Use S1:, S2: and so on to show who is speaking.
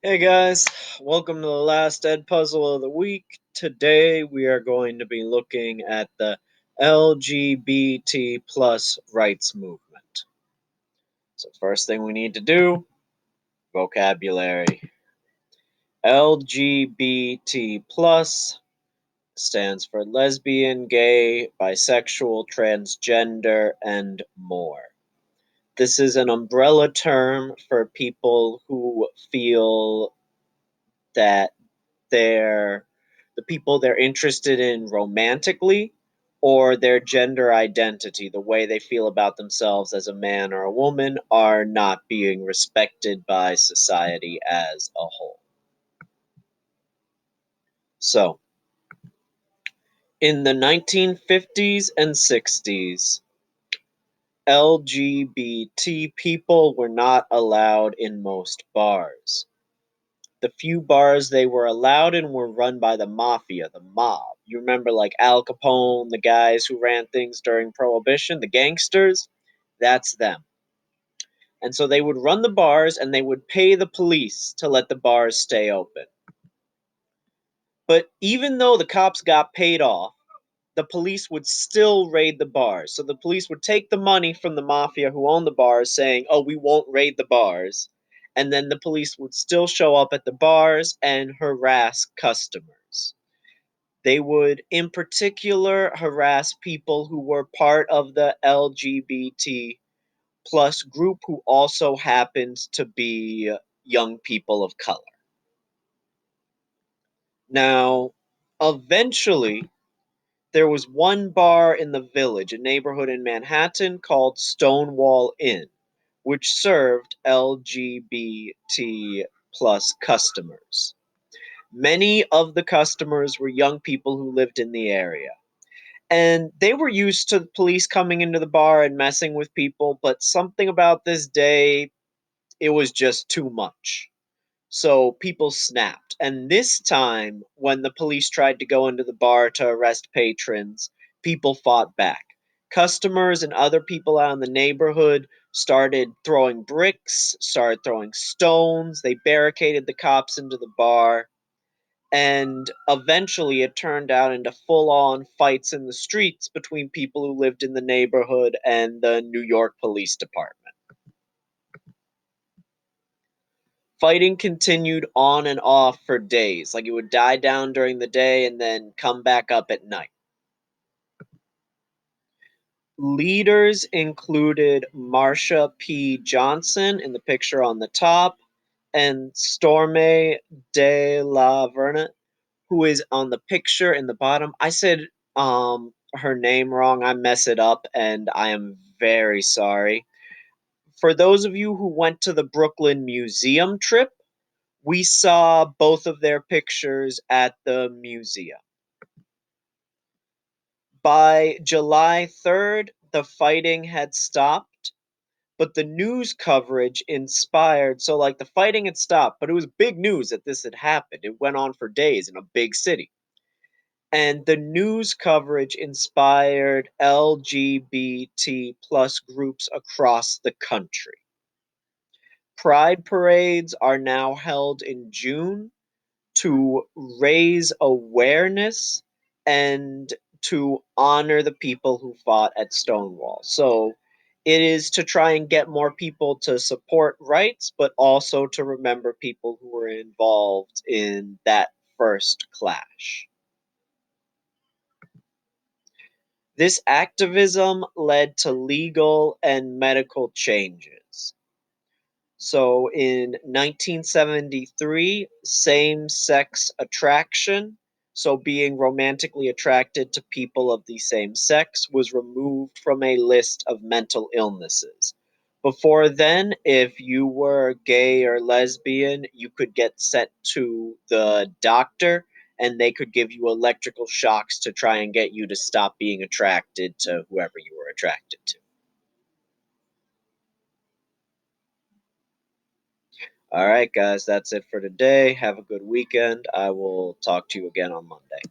S1: Hey guys, welcome to the last Ed puzzle of the week. Today we are going to be looking at the LGBT plus rights movement. So first thing we need to do, vocabulary. LGBT plus stands for lesbian, gay, bisexual, transgender, and more. This is an umbrella term for people who feel that they're the people they're interested in romantically or their gender identity, the way they feel about themselves as a man or a woman, are not being respected by society as a whole. So, in the 1950s and 60s, LGBT people were not allowed in most bars. The few bars they were allowed in were run by the mafia, the mob. You remember, like Al Capone, the guys who ran things during Prohibition, the gangsters? That's them. And so they would run the bars and they would pay the police to let the bars stay open. But even though the cops got paid off, the police would still raid the bars. So the police would take the money from the mafia who owned the bars, saying, "Oh, we won't raid the bars." And then the police would still show up at the bars and harass customers. They would, in particular, harass people who were part of the LGBT plus group who also happened to be young people of color. Now, eventually, there was one bar in the Village, a neighborhood in Manhattan called Stonewall Inn, which served LGBT plus customers. Many of the customers were young people who lived in the area. And they were used to the police coming into the bar and messing with people, but something about this day, it was just too much. So people snapped. And this time, when the police tried to go into the bar to arrest patrons, people fought back. Customers and other people out in the neighborhood started throwing bricks, started throwing stones. They barricaded the cops into the bar. And eventually, it turned out into full on fights in the streets between people who lived in the neighborhood and the New York Police Department. Fighting continued on and off for days. Like it would die down during the day and then come back up at night. Leaders included Marsha P. Johnson in the picture on the top and Storme de la Vernet, who is on the picture in the bottom. I said her name wrong. I mess it up and I am very sorry. For those of you who went to the Brooklyn Museum trip, we saw both of their pictures at the museum. By July 3rd, the fighting had stopped, but the news coverage inspired. So, like, the fighting had stopped, but it was big news that this had happened. It went on for days in a big city. And the news coverage inspired LGBT plus groups across the country. Pride parades are now held in June to raise awareness and to honor the people who fought at Stonewall. So it is to try and get more people to support rights, but also to remember people who were involved in that first clash. This activism led to legal and medical changes. So in 1973, same sex attraction, so being romantically attracted to people of the same sex, was removed from a list of mental illnesses. Before then, if you were gay or lesbian, you could get sent to the doctor and they could give you electrical shocks to try and get you to stop being attracted to whoever you were attracted to. All right, guys, that's it for today. Have a good weekend. I will talk to you again on Monday.